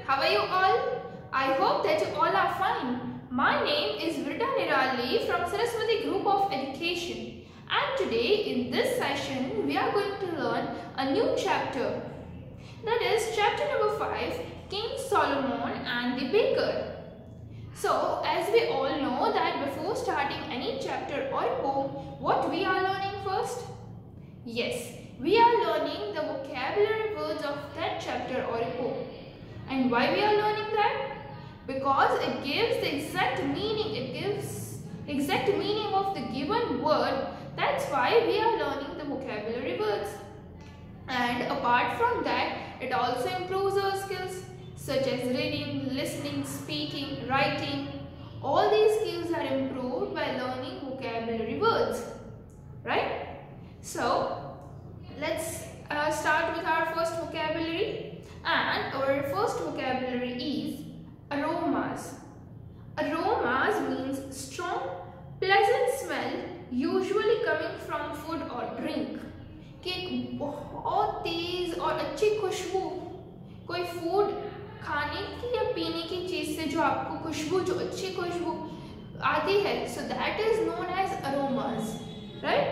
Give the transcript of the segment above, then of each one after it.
how are you all? I hope that you all are fine. My name is Vrita Nirali from Saraswati Group of Education, and today in this session we are going to learn a new chapter. That is chapter number 5, King Solomon and the Baker. So as we all know that before starting any chapter or poem, what we are learning first? Yes, we are learning the vocabulary words of that chapter or poem. And why we are learning that? Because it gives the exact meaning, of the given word. That's why we are learning the vocabulary words. And apart from that, it also improves our skills such as reading, listening, speaking, writing. All these skills are improved by learning vocabulary words, right? So let's start with our first vocabulary, and our first vocabulary is aromas. Aromas means strong, pleasant smell usually coming from food or drink. कि एक बहुत तेज और अच्छी खुशबू, कोई food खाने की या पीने की चीज से जो आपको खुशबू, जो अच्छी खुशबू आती है, so that is known as aromas, right?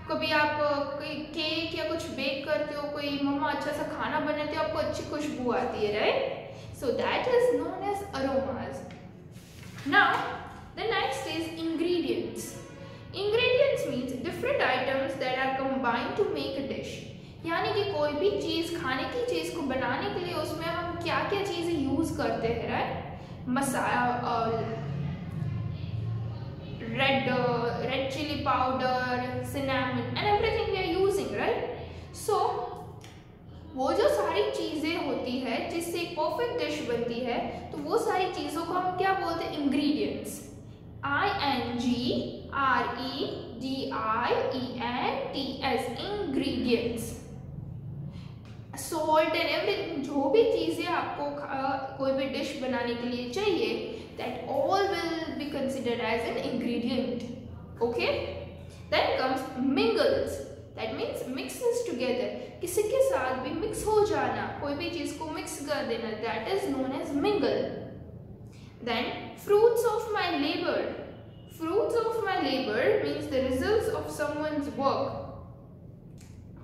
कभी आप कोई केक या कुछ बेक करते हो, कोई मम्मा अच्छा सा खाना बनाते हो, आपको अच्छी खुशबू आती है, right? So that is known as aromas. Now the next is ingredients. Ingredients means different items that are combined to make a dish. यानी कि कोई भी चीज़, खाने की चीज़ को बनाने के लिए उसमें हम क्या क्या चीज़ें यूज़ करते हैं, right? Masala, red chili powder, cinnamon and everything we are using, right? So वो जो सारी चीज़ें होती है जिससे एक परफेक्ट डिश बनती है, तो वो सारी चीज़ों को हम क्या बोलते हैं? Ingredients. INGREDIENTS, ingredients. Salt and everything, जो भी चीजें आपको कोई भी डिश बनाने के लिए चाहिए, that all will be considered as an ingredient. Okay? Then comes mingles. That means mixes together. किसी के साथ भी मिक्स हो जाना, कोई भी चीज को मिक्स कर देना, that is known as mingle. Then fruits of my labor. Fruits of my labor means the results of someone's work.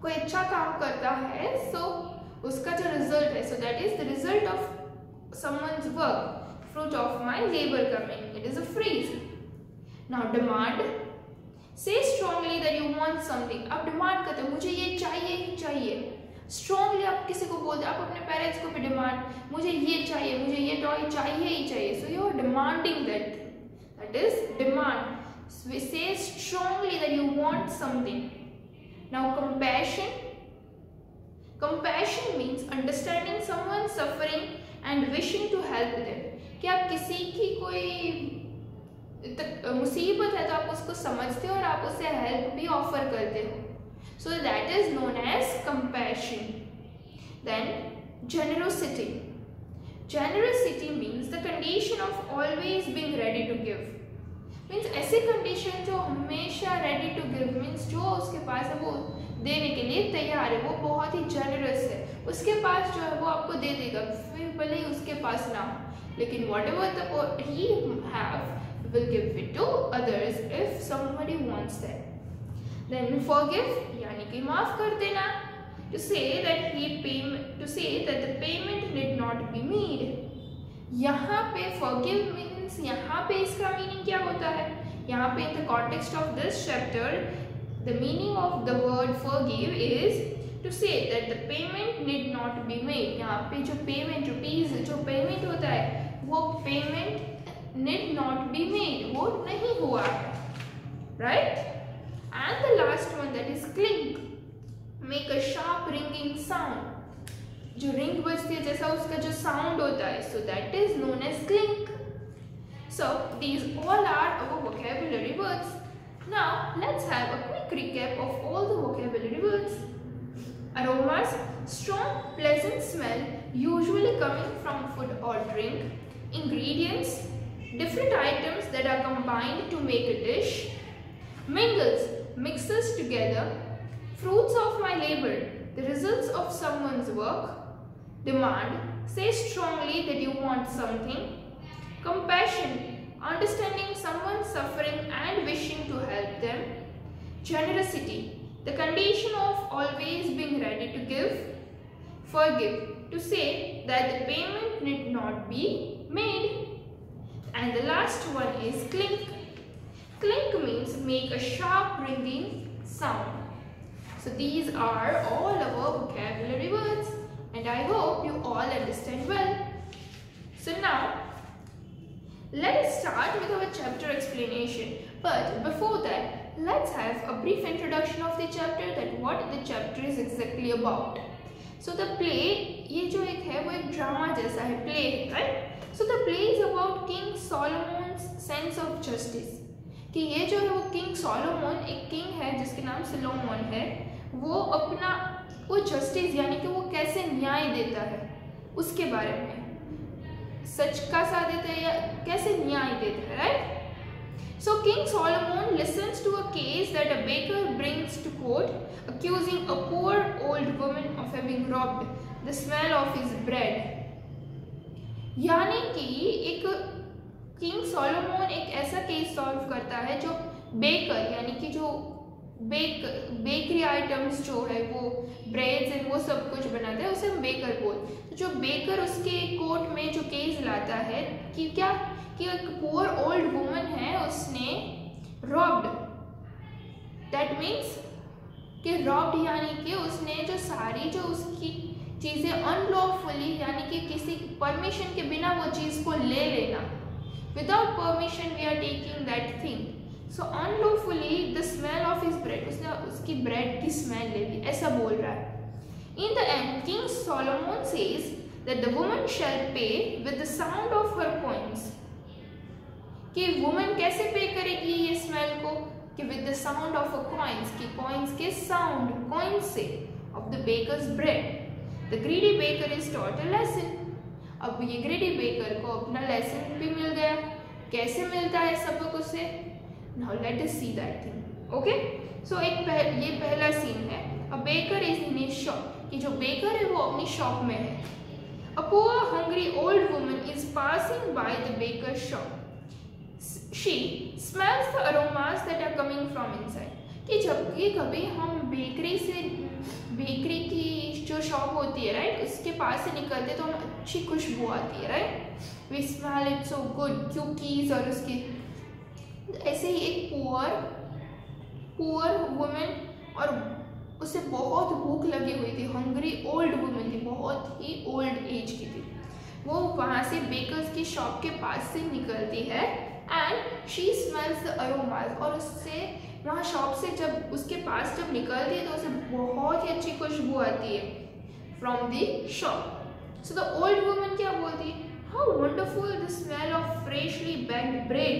कोई अच्छा काम करता है, so उसका जो result है, so that is the result of someone's work. Fruit of my labor coming. It is a phrase. Now demand. Say strongly that you want something. आप demand करते हो, मुझे ये चाहिए ही चाहिए. Strongly आप किसी को बोलते हो, आप अपने पेरेंट्स को भी डिमांड, मुझे ये चाहिए, मुझे ये टॉय चाहिए ही चाहिए. So you are demanding that. That is demand. So we say strongly that you want something. Now compassion. Compassion means understanding someone's suffering and wishing to help them. कि आप किसी की कोई मुसीबत है तो आप उसको समझते हो और आप उसे हेल्प भी ऑफर करते हो. So that is known as compassion. Then generosity. Generosity means the condition of always being ready to give. Means ऐसी condition जो हमेशा ready to give, means जो उसके पास है वो देने के लिए तैयार है, वो बहुत ही generous है, उसके पास जो है वो आपको दे देगा, फिर भले ही उसके पास ना हो, लेकिन whatever he have will give it to others if somebody wants that. Then forgive, यानी कि माफ कर देना. To say that the payment need not be made. यहाँ पे forgive means, यहाँ पे इसका meaning क्या होता है? यहाँ पे in the context of this chapter, the meaning of the word forgive is to say that the payment need not be made. यहाँ पे जो payment, rupees जो payment होता है, वो payment need not be made, वो नहीं हुआ है, right? And the last one, that is clink. Make a sharp ringing sound. जो रिंग बजती है जैसा उसका जो साउंड होता है, so that is known as clink. So these all are our vocabulary words. Now let's have a quick recap of all the vocabulary words. Aromas, strong, pleasant smell usually coming from food or drink. Ingredients, different items that are combined to make a dish. Mingles, mixes together. Fruits of my labor, the results of someone's work. Demand, say strongly that you want something. Compassion, understanding someone's suffering and wishing to help them. Generosity, the condition of always being ready to give. Forgive, to say that the payment need not be made. And the last one is clink. Clink means make a sharp ringing sound. So these are all our vocabulary words, and I hope you all understand well. So now let us start with our chapter explanation. But before that, let's have a brief introduction of the chapter, that what the chapter is exactly about. So the play, ये जो एक है वो एक drama जैसा है, play है, right? So the play is about king Solomon's sense of justice, कि ये जो है वो किंग सोलोमन, एक किंग है जिसके नाम सोलोमन है, वो अपना वो जस्टिस यानी कि वो कैसे न्याय देता है उसके बारे में, सच का साथ देता है या कैसे न्याय देता है, right? So King Solomon listens to a case that a baker brings to court, accusing a poor old woman of having robbed the smell of his bread. यानी कि एक किंग सोलोमन एक ऐसा केस सॉल्व करता है जो baker यानी कि जो बेकरी आइटम्स जो है वो ब्रेड्स एंड वो सब कुछ बनाता है, उसे हम बेकर बोलते हैं। तो जो बेकर उसके कोर्ट में जो केस लाता है कि क्या कि एक पुअर ओल्ड वुमन है, उसने रॉब्ड, दैट मीन्स कि रॉब्ड यानी कि उसने जो सारी जो उसकी चीज़ें अनलॉफुली यानी कि किसी परमिशन के बिना वो चीज़ को ले लेना, without permission we are taking that thing, so unlawfully the smell of his bread, उसने उसकी ब्रेड की स्मेल ले ली, ऐसा बोल रहा है। In the end king Solomon says that the woman shall pay with the sound of her coins, कि woman कैसे पे करेगी ये स्मेल को, कि with the sound of a coins, कि कॉइन्स के साउंड, कॉइन्स से, of the bakers bread. The greedy baker is taught a lesson, अब ये ग्रीडी बेकर को अपना लेसन भी मिल गया, कैसे मिलता है सबक उसे, now let us see that thing, okay? So ये पहला सीन है, a baker is in his shop, कि जो बेकर है वो अपनी शॉप में है। A poor hungry old woman is passing by the baker shop, she smells the aromas that are coming from inside, कि जब ये कभी हम बेकरी की जो शॉप होती है, राइट, उसके पास से निकलते तो हमें अच्छी खुशबू आती है, right, we smell it so good, cookies और उसके, ऐसे ही एक पुअर वुमन, और उसे बहुत भूख लगी हुई थी, हंग्री ओल्ड वुमन थी, बहुत ही ओल्ड एज की थी, वो वहाँ से बेकर्स की शॉप के पास से निकलती है, and she smells the aromas, और उससे वहाँ शॉप से जब उसके पास जब निकलती है तो उसे बहुत ही अच्छी खुशबू आती है from the shop. So the old woman क्या बोलती है, how wonderful the smell of freshly baked bread,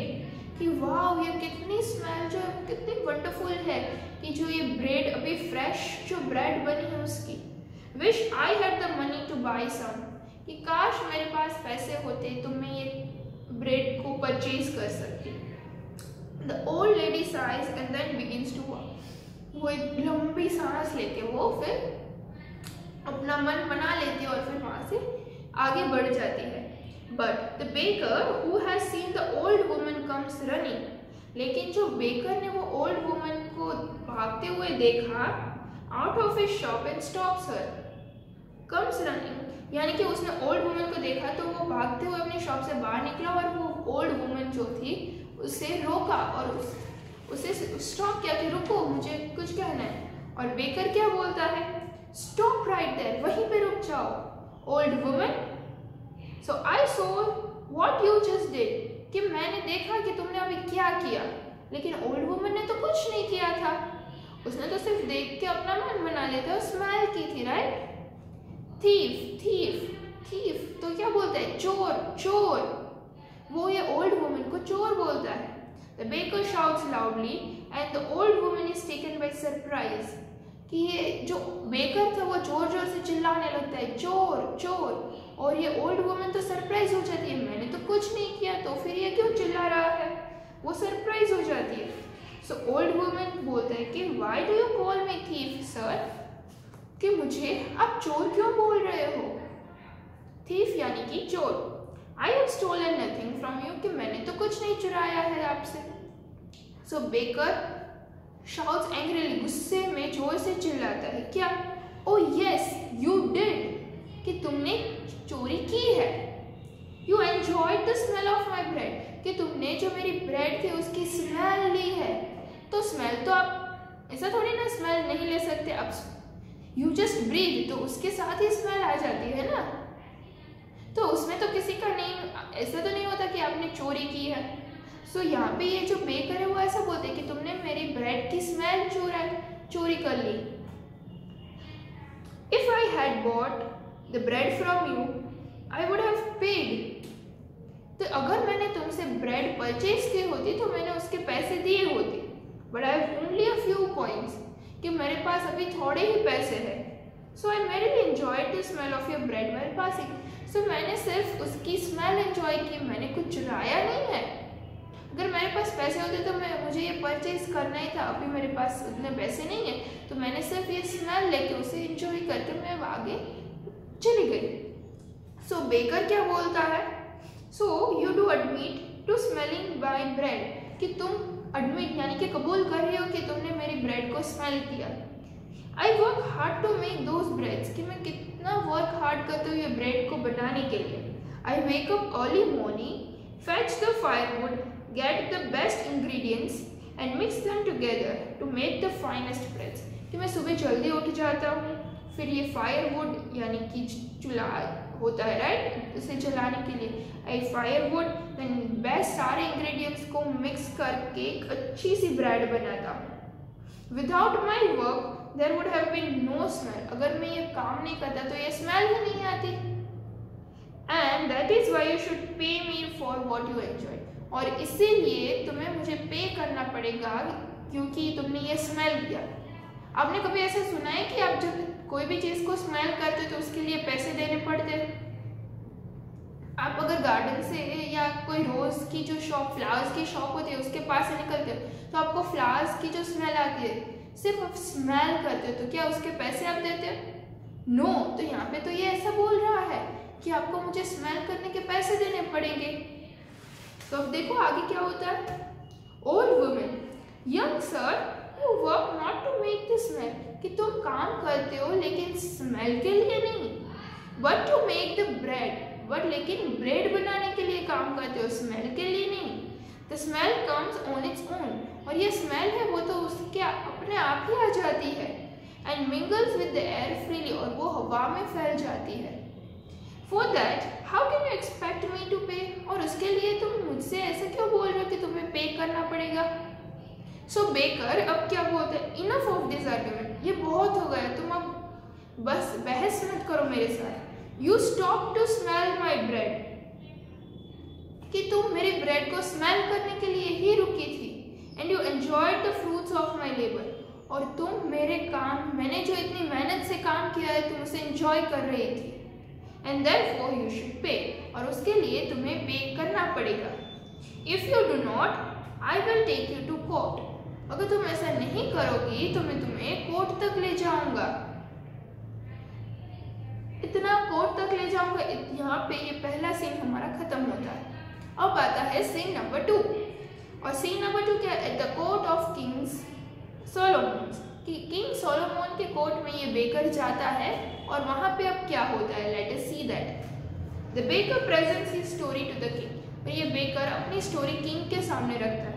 कि वाह ये कितनी स्मेल जो है कितनी वंडरफुल है, कि जो ये ब्रेड अभी फ्रेश जो ब्रेड बनी है उसकी। Wish I had the money to buy some, कि काश मेरे पास पैसे होते तो मैं ये ब्रेड को परचेज कर सकती। The old lady sighs and then begins to walk, वो एक लंबी सांस लेके वो फिर अपना मन बना लेती है और फिर वहाँ से आगे बढ़ जाती है। But the baker who has seen the old woman comes running, लेकिन जो बेकर ने वो ओल्ड वुमन को भागते हुए देखा out of his shop and stops her, comes running यानी कि उसने ओल्ड वुमन को देखा तो वो भागते हुए अपनी शॉप से बाहर निकला और वो ओल्ड वुमन जो थी उसे रोका और उसे स्टॉप किया कि रुको मुझे कुछ कहना है। और बेकर क्या बोलता है, स्टॉप राइट देयर, वहीं पे रुक जाओ old woman. So I so what you just did, कि मैंने देखा कि तुमने अभी क्या किया, लेकिन ओल्ड वुमन ने तो कुछ नहीं किया था, उसने तो सिर्फ देख के अपना मन बना लेता और स्माइल की थी, राइट। थीफ थीफ थीफ तो क्या बोलता है, चोर चोर, वो ये ओल्ड वुमन को चोर बोलता है। The baker shouts loudly and the old woman is taken by surprise, कि ये जो बेकर था वो जोर जोर से चिल्लाने लगता है चोर चोर, और ये ओल्ड वुमन तो सरप्राइज हो जाती है, मैंने तो कुछ नहीं किया तो फिर ये क्यों चिल्ला रहा है, वो सरप्राइज हो जाती है। सो ओल्ड वुमन बोलता है कि why do you call me thief sir, कि मुझे आप चोर क्यों बोल रहे हो। thief यानी कि चोर। I have stolen nothing from you कि मैंने तो कुछ नहीं चुराया है आपसे। So baker shouts angrily, गुस्से में जोर से चिल्लाता है, क्या? Oh yes, you did, कि तुमने चोरी की है। You enjoyed the smell of my bread, कि तुमने जो मेरी ब्रेड थी उसकी स्मेल ली है। तो स्मेल तो आप ऐसा थोड़ी ना स्मेल नहीं ले सकते, अब यू जस्ट ब्रीथ, तो उसके साथ ही स्मेल आ जाती है ना। तो उसमें तो किसी का नहीं, ऐसा तो नहीं होता कि आपने चोरी की है। सो यहाँ पे ये जो बेकर है वो ऐसा बोलते हैं कि तुमने मेरी ब्रेड की स्मेल चोरी कर ली। If I had bought the bread from you, I would have paid. तो अगर मैंने तुमसे ब्रेड परचेज की होती तो मैंने उसके पैसे दिए होते। But I have only a few coins, कि मेरे पास अभी थोड़े ही पैसे हैं। So I merrily enjoyed the smell of your bread while passing. So मैंने सिर्फ उसकी स्मेल एंजॉय की, मैंने कुछ चुराया नहीं है। अगर मेरे पास पैसे होते तो मुझे ये परचेज करना ही था, अभी मेरे पास उतने पैसे नहीं है, तो मैंने सिर्फ ये स्मेल लेके उसे एंजॉय करके मैं आगे चली गई। सो बेकर क्या बोलता है? So you do admit to smelling my bread, कि तुम एडमिट यानी कि कबूल कर रहे हो कि तुमने मेरी ब्रेड को स्मेल किया। I work hard to make those breads, कि मैं कितना वर्क हार्ड करती हूँ ये ब्रेड को बनाने के लिए। I wake up early morning, fetch the firewood, get the best ingredients and mix them together to make the finest breads, कि मैं सुबह जल्दी उठ जाता हूँ, फिर ये फायरवुड यानी कि चूल्हा होता है राइट, उसे जलाने के लिए आई फायरवुड देन बेस्ट सारे इंग्रेडिएंट्स को मिक्स करके एक अच्छी सी ब्रेड बनाता हूँ। Without my work there would have been no smell, अगर मैं ये काम नहीं करता तो ये स्मेल ही नहीं आती। And that is why you should pay me for what you enjoy, और इसीलिए तुम्हें मुझे पे करना पड़ेगा क्योंकि तुमने ये स्मेल किया। आपने कभी ऐसा सुना है कि आप जब कोई भी चीज को स्मेल करते तो उसके लिए पैसे देने पड़ते? आप अगर गार्डन से या कोई रोज की जो शॉप, फ्लावर्स की शॉप होती है उसके पास से निकलते हो तो आपको फ्लावर्स की जो स्मेल आती है, सिर्फ आप स्मेल करते हो, तो क्या उसके पैसे आप देते हो? नो। तो यहाँ पे तो ये ऐसा बोल रहा है कि आपको मुझे स्मेल करने के पैसे देने पड़ेंगे। तो अब देखो आगे क्या होता है। Old women, young sir, you work not to make the smell, कि तुम काम करते हो लेकिन स्मेल के लिए नहीं, but to make the bread, but लेकिन ब्रेड बनाने के लिए काम करते हो, स्मेल के लिए नहीं। The smell comes on its own, और ये स्मेल है वो तो उसके अपने आप ही आ जाती है। And mingles with the air freely, और वो हवा में फैल जाती है। For that how can you expect me to pay, और उसके लिए तुम मुझसे ऐसा क्यों बोल रहे हो कि तुम्हें पे करना पड़ेगा? सो बेकर अब क्या बोलते हैं, इनफ ऑफ दिस आर्ग्यूमेंट, ये बहुत हो गया, तुम अब बस बहस मत करो मेरे साथ। You stop to smell my bread, कि तुम मेरी ब्रेड को स्मेल करने के लिए ही रुकी थी। And you enjoyed the fruits of my labour, और तुम मेरे काम, मैंने जो इतनी मेहनत से काम किया है तुम उसे एंजॉय कर रही थी। And therefore you should pay, और उसके लिए तुम्हें पे करना पड़ेगा। If you do not I will take you to court, अगर तुम ऐसा नहीं करोगी तो मैं तुम्हें कोर्ट तक ले जाऊंगा, इतना कोर्ट तक ले जाऊंगा। यहाँ पे ये पहला सीन हमारा खत्म होता है। अब आता है सीन नंबर 2, और सीन नंबर 2 क्या है? At the court of Kings Solomon, कि किंग सोलोमन के कोर्ट में ये बेकर जाता है, और वहां पे अब क्या होता है, let us see that. The baker presents his story to the king, और ये बेकर अपनी स्टोरी किंग के सामने रखता है।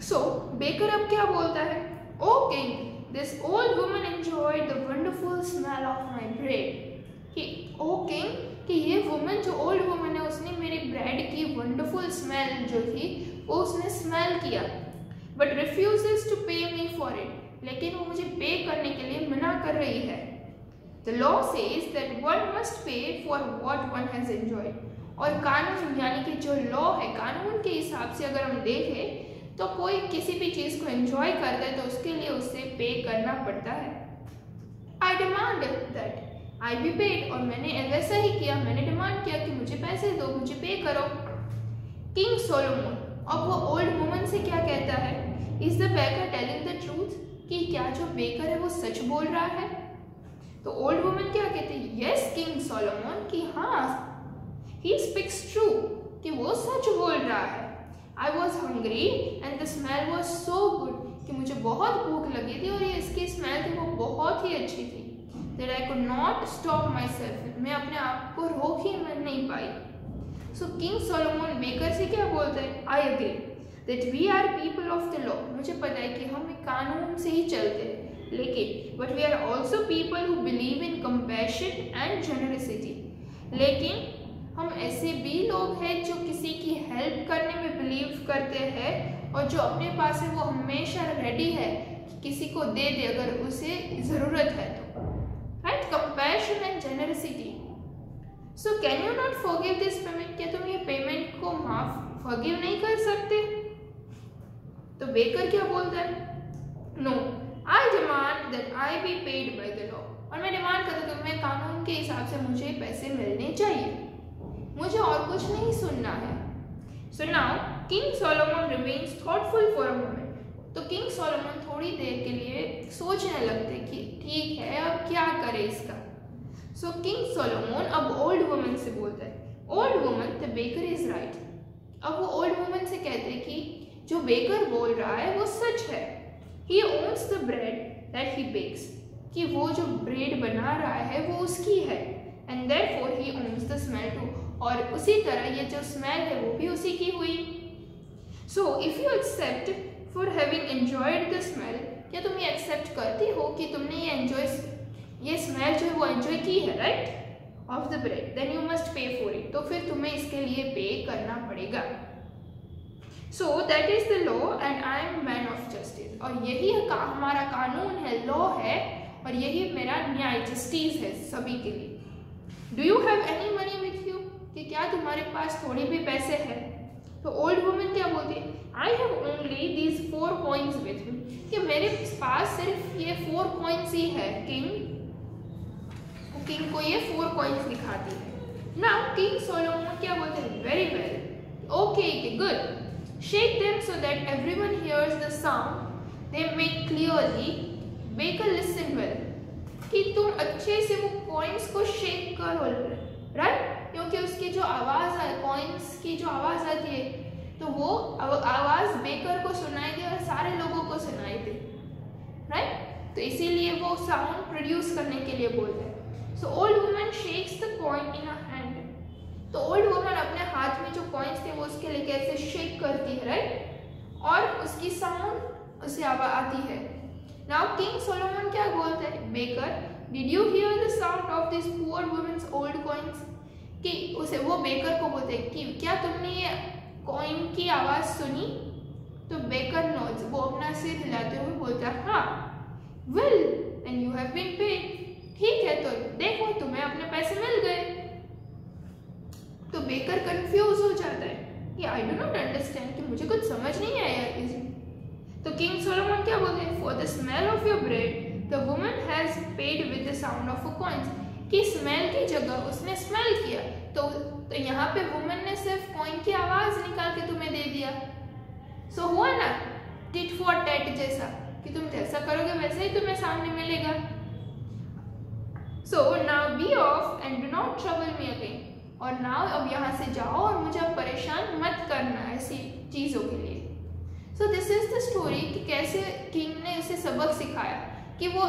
सो बेकर अब क्या बोलता है? O king, this old woman enjoyed the wonderful smell of my bread, कि ओ किंग, कि ये वुमन जो ओल्ड वुमन है उसने मेरी ब्रेड की वंडरफुल स्मेल जो थी वो उसने स्मेल किया, बट रिफ्यूजेस टू पे मी फॉर इट, लेकिन वो मुझे पे करने के लिए मना कर रही है। The law says that one must pay for what one has enjoyed, और कानून यानी कि जो लॉ है, कानून के हिसाब से अगर हम देखें तो कोई किसी भी चीज को एंजॉय करता है तो उसके लिए उसे पे करना पड़ता है। आई demand that I be paid, और मैंने वैसा ही किया, मैंने डिमांड किया कि मुझे पैसे दो, मुझे पे करो। किंग सोलोमन अब वो ओल्ड वुमन से क्या कहता है? Is the baker telling the truth, कि क्या जो बेकर है वो सच बोल रहा है? तो ओल्ड वुमन क्या कहते हैं, यस किंग सोलोमन, कि हाँ ही स्पीक्स ट्रू, कि वो सच बोल रहा है। I was hungry and the smell was so good, कि मुझे बहुत भूख लगी थी और ये इसकी स्मेल थी वो बहुत ही अच्छी थी। That I could not stop myself, मैं अपने आप को रोक ही नहीं पाई। सो किंग सोलोमन बेकर से क्या बोलते हैं, I agree that we are people of the law, मुझे पता है कि हम एक कानून से ही चलते हैं, लेकिन but we are also people who believe in compassion and generosity, लेकिन हम ऐसे भी लोग हैं जो किसी की हेल्प करने में बिलीव करते हैं और जो अपने पास है वो हमेशा रेडी है कि किसी को दे दे अगर उसे ज़रूरत है तो, right, compassion and generosity. So can you not forgive this payment, क्या तुम ये पेमेंट को फॉरगिव नहीं कर सकते? तो बेकर क्या बोलता है, no I demand that I be paid by the law, और मैं डिमांड करता हूँ कि मैं कानून के हिसाब से मुझे पैसे मिलने चाहिए, मुझे और कुछ नहीं सुनना है। So now king Solomon remains thoughtful for a moment, तो किंग सोलोमन थोड़ी देर के लिए सोचने लगते कि ठीक है अब क्या करे इसका। सो किंग सोलोमन अब ओल्ड वुमन से बोलता है, old woman the baker is right, अब वो ओल्ड वुमन से कहते हैं कि जो बेकर बोल रहा है वो सच है। He owns the bread that he bakes, कि वो जो ब्रेड बना रहा है वो उसकी है, and therefore he owns the smell too, और उसी तरह ये जो स्मेल है वो भी उसी की हुई। So if you except for having enjoyed the smell, क्या तुम ये एक्सेप्ट करती हो कि तुमने ये स्मेल जो है वो एंजॉय की है, right, of the bread, then you must pay for it, तो फिर तुम्हें इसके लिए पे करना पड़ेगा। So that is the law and I am man of justice, और यही हमारा कानून है, लॉ है, और यही मेरा न्याय जस्टिस है सभी के लिए। Do you have any money with you, कि क्या तुम्हारे पास थोड़ी भी पैसे हैं? तो ओल्ड वुमन क्या बोलती है, आई have only these 4 coins with me, कि मेरे पास सिर्फ ये 4 कॉइन्स ही है। किंग को ये 4 कॉइन्स दिखाती है। नाउ किंग सोलोमन क्या बोलते हैं, very well, okay good, shake them so that everyone hears the sound they make clearly, baker listen well, कि तुम अच्छे से वो कॉइन्स को शेक करो, राइट, क्योंकि उसकी जो आवाज़ है, कॉइन्स की जो आवाज़ आती है, तो वो आवाज़ बेकर को सुनाई दे और सारे लोगों को सुनाई दे, राइट, तो इसीलिए वो साउंड प्रोड्यूस करने के लिए बोलते हैं। So old woman shakes the coin in a hand, तो ओल्ड वुमन अपने हाथ में जो कॉइन्स थे वो उसके लिए कैसे शेक करती है, राइट, और उसकी साउंड उसे आती है। नाउ किंग सोलोमन क्या बोलते हैं, baker did you hear the sound of this poor woman's old coins, कि उसे वो बेकर को बोलते हैं कि क्या तुमने ये कॉइन की आवाज़ सुनी? तो बेकर नोज, वो अपना सिर हिलाते हुए बोलता है हाँ, well and you have been paid, ठीक है तो देखो तुम्हें अपने पैसे मिल गए। तो बेकर कंफ्यूज हो जाता है कि आई डू नॉट अंडरस्टैंड, कि मुझे कुछ समझ नहीं आया इसे। तो किंग सोलोमन क्या बोलते हैं, for the smell of your bread the woman has paid with the sound of a coins, कि स्मेल की जगह उसने स्मेल किया, तो यहाँ पे वुमन ने सिर्फ कॉइन की आवाज़ निकाल के तुम्हें दे दिया। सो हुआ ना टिट फॉर टैट जैसा, कि तुम जैसा करोगे वैसे ही तुम्हें सामने मिलेगा। So now be off and do not trouble me again, और नाउ अब यहाँ से जाओ और मुझे अब परेशान मत करना ऐसी चीज़ों के लिए। So this is the story कि कैसे किंग ने उसे सबक सिखाया कि वो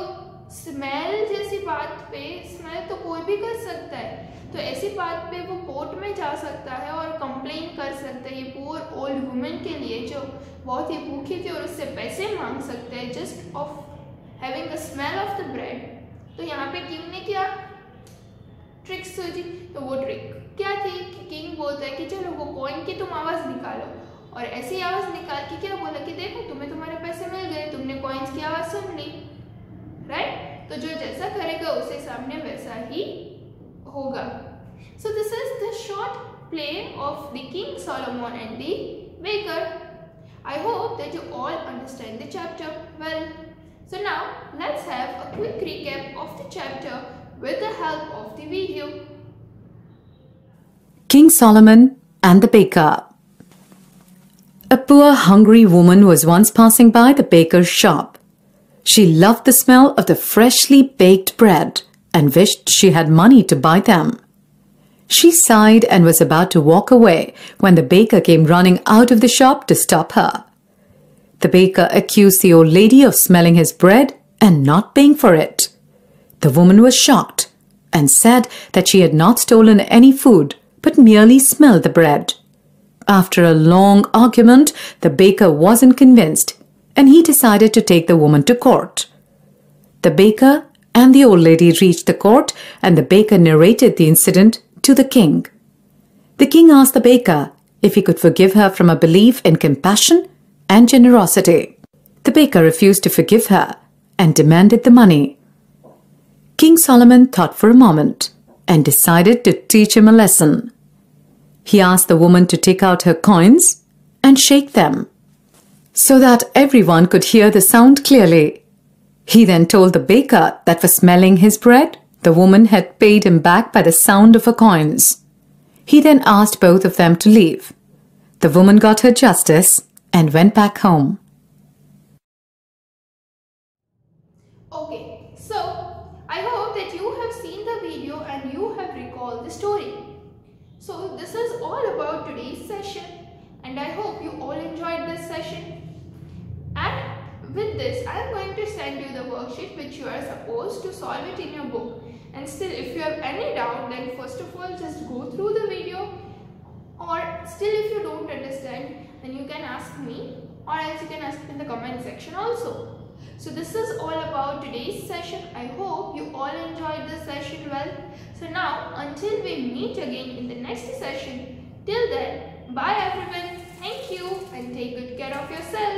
स्मेल जैसी बात पे, स्मेल तो कोई भी कर सकता है, तो ऐसी बात पे वो कोर्ट में जा सकता है और कंप्लेन कर सकता है ये पुअर ओल्ड वुमेन के लिए जो बहुत ही भूखी थी, और उससे पैसे मांग सकते हैं just of having the smell of the bread. तो यहाँ पे किंग ने क्या ट्रिक सोची, तो वो ट्रिक क्या थी कि किंग बोलता है कि चलो वो कॉइन की तुम आवाज़ निकालो, और ऐसी आवाज़ निकाल के क्या बोला कि देखो तुम्हें तुम्हारे पैसे मिल गए, तुमने कॉइन्स की आवाज़ सुन ली, राइट, तो जो जैसा करेगा उसे सामने वैसा ही होगा। So this is the short play of the king Solomon and the baker. I hope that you all understand the chapter well. So now let's have a quick recap of the chapter with the help of the video. King Solomon and the Baker. A poor hungry woman was once passing by the baker's shop. She loved the smell of the freshly baked bread and wished she had money to buy them. She sighed and was about to walk away when the baker came running out of the shop to stop her. The baker accused the old lady of smelling his bread and not paying for it. The woman was shocked and said that she had not stolen any food but merely smelled the bread. After a long argument, the baker wasn't convinced and he decided to take the woman to court. The baker and the old lady reached the court and the baker narrated the incident to the king. The king asked the baker if he could forgive her from a belief in compassion and generosity. The baker refused to forgive her and demanded the money. King Solomon thought for a moment and decided to teach him a lesson. He asked the woman to take out her coins and shake them so that everyone could hear the sound clearly. He then told the baker that for smelling his bread, the woman had paid him back by the sound of her coins. He then asked both of them to leave. The woman got her justice and went back home. Okay, so I hope that you have seen the video and you have recalled the story. So this is all about today's session and I hope you all enjoyed this session. And with this, I am going to send you the worksheet which you are supposed to solve it in your book. And still, if you have any doubt, then first of all just go through the video, or still if you don't understand, then you can ask me or else you can ask in the comment section also. So this is all about today's session. I hope you all enjoyed this session well. So now until we meet again in the next session, till then, bye everyone, thank you and take good care of yourself.